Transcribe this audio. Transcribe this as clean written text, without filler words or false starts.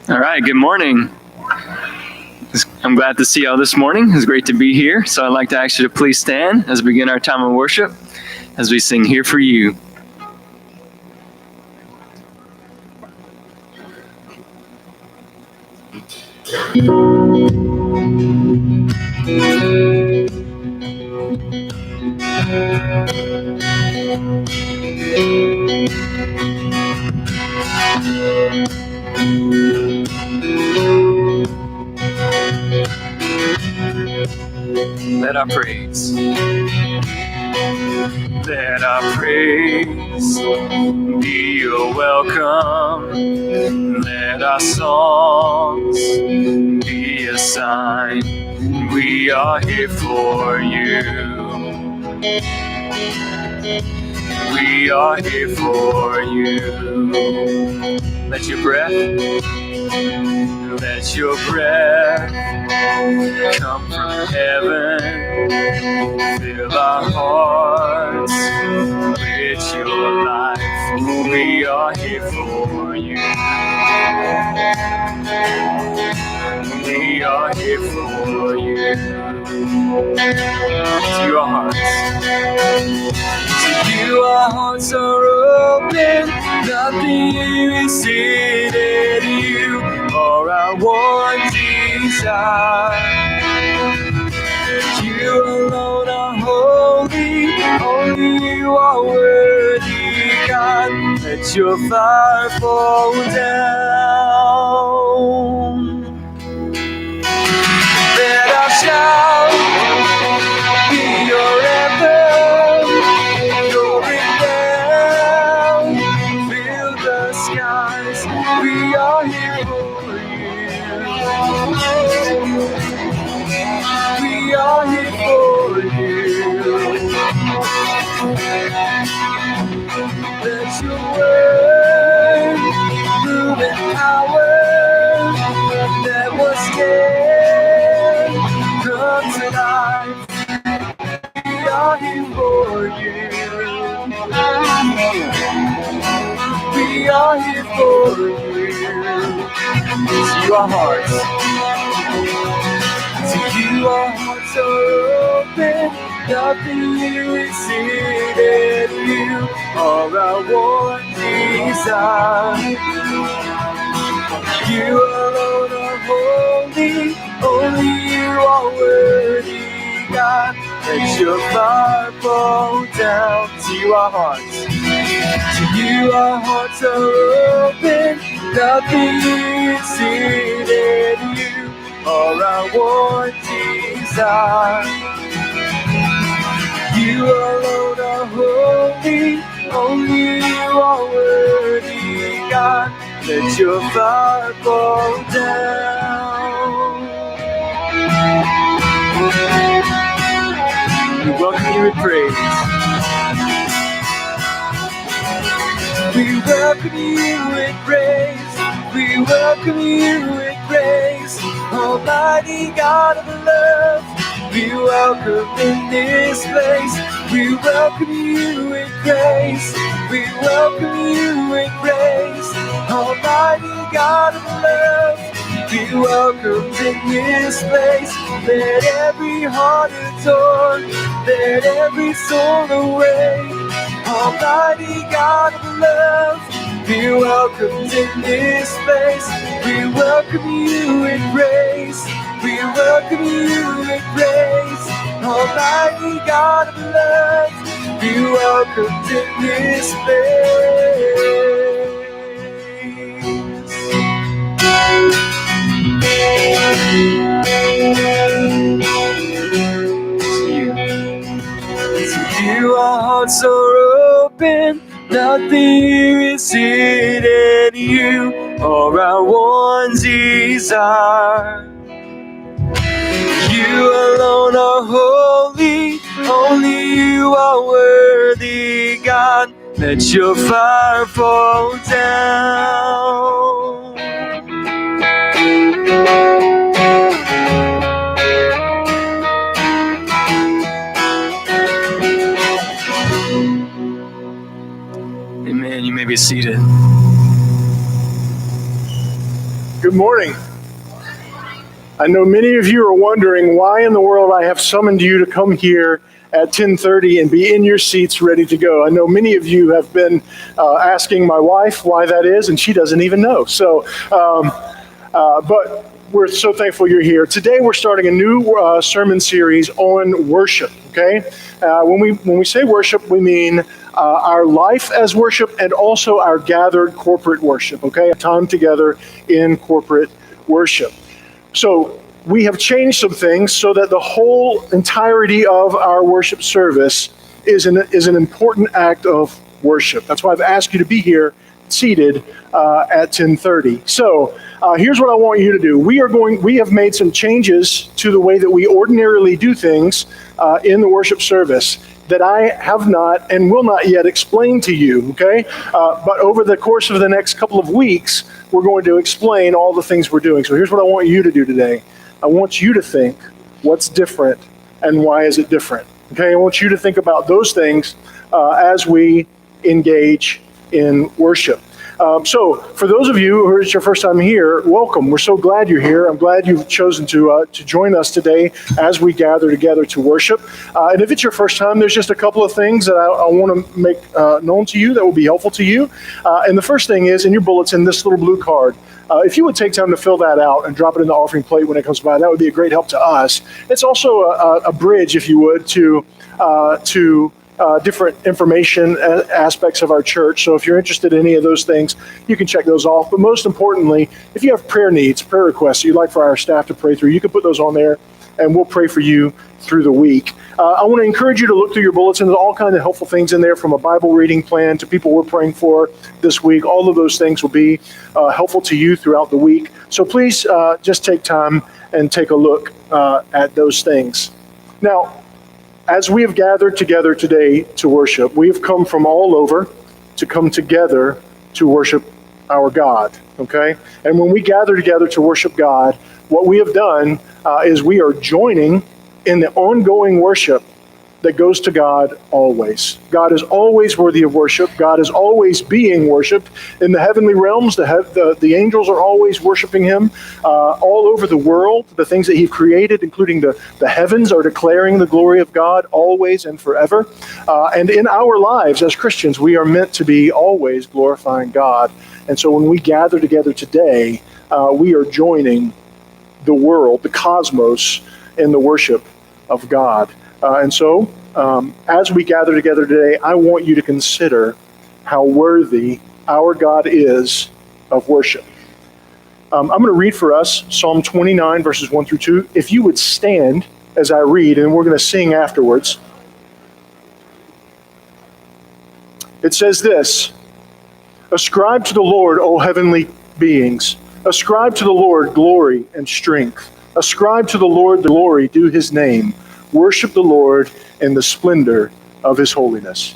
All right, good morning. I'm glad to see y'all this morning. It's great to be here. So I'd like to ask you to please stand as we begin our time of worship as we sing Here For You. Let our praise. Let our praise be your welcome. Let our songs be a sign. We are here for you. We are here for you. Let your breath come from heaven. Fill our hearts with your life. We are here for you. We are here for you. To your hearts. To you our hearts are open. Nothing is hidden. You are our one desire. You alone are holy. Only you are worthy, God. Let your fire fall down. Let our shout be your anthem, going down, fill the skies. We are here for you. We are here for you. Let your word move in power that was dead. Come tonight. We are here for you. We are here for you. To your hearts. To you our hearts are open. Nothing new is hidden. You are our one desire. You alone are holy. Only you are worthy, God. Let your fire fall down. To you our hearts. To you our hearts are open. Nothing is hidden. You are our one desire. You alone are holy. Only you are worthy, God. Let your fire fall down. We welcome you with praise. We welcome you with praise. We welcome you with praise. Almighty God of love, we welcome in this place. We welcome you with grace. We welcome you with grace. Almighty God of love, be welcomed in this place. Let every heart adore. Let every soul awake. Almighty God of love, be welcomed in this place. We welcome you with grace. We welcome you with grace. Almighty God of love, be welcomed in this place. To you our hearts are open. Nothing here is hidden. You are our one desire. You alone are holy, only you are worthy, God. Let your fire fall down. Amen. You may be seated. Good morning. I know many of you are wondering why in the world I have summoned you to come here at 10:30 and be in your seats ready to go. I know many of you have been asking my wife why that is, and she doesn't even know. But we're so thankful you're here. Today we're starting a new sermon series on worship, okay? When we say worship, we mean our life as worship and also our gathered corporate worship, okay? Time together in corporate worship. So we have changed some things so that the whole entirety of our worship service is an important act of worship. That's why I've asked you to be here seated at 10:30. So here's what I want you to do. We have made some changes to the way that we ordinarily do things in the worship service that I have not and will not yet explain to you, okay? But over the course of the next couple of weeks, we're going to explain all the things we're doing. So here's what I want you to do today. I want you to think what's different and why is it different, okay? I want you to think about those things as we engage in worship. So for those of you who it's your first time here, welcome. We're so glad you're here. I'm glad you've chosen to join us today as we gather together to worship. And if it's your first time, there's just a couple of things that I want to make known to you that will be helpful to you. And the first thing is in your bulletin, this little blue card. If you would take time to fill that out and drop it in the offering plate when it comes by, that would be a great help to us. It's also a bridge, if you would, to different information aspects of our church. So if you're interested in any of those things, you can check those off. But most importantly, if you have prayer needs, prayer requests you'd like for our staff to pray through, you can put those on there and we'll pray for you through the week. I want to encourage you to look through your bulletin. There's all kinds of helpful things in there, from a Bible reading plan to people we're praying for this week. All of those things will be helpful to you throughout the week. So please just take time and take a look at those things. Now, as we have gathered together today to worship, we have come from all over to come together to worship our God, okay? And when we gather together to worship God, what we have done is we are joining in the ongoing worship that goes to God always. God is always worthy of worship. God is always being worshiped. In the heavenly realms, the angels are always worshiping him. All over the world, the things that he created, including the heavens, are declaring the glory of God always and forever. And in our lives as Christians, we are meant to be always glorifying God. And so when we gather together today, we are joining the world, the cosmos, in the worship of God. And so, as we gather together today, I want you to consider how worthy our God is of worship. I'm going to read for us Psalm 29, verses 1 through 2. If you would stand as I read, and we're going to sing afterwards. It says this: "Ascribe to the Lord, O heavenly beings. Ascribe to the Lord glory and strength. Ascribe to the Lord the glory due his name. Worship the Lord in the splendor of his holiness."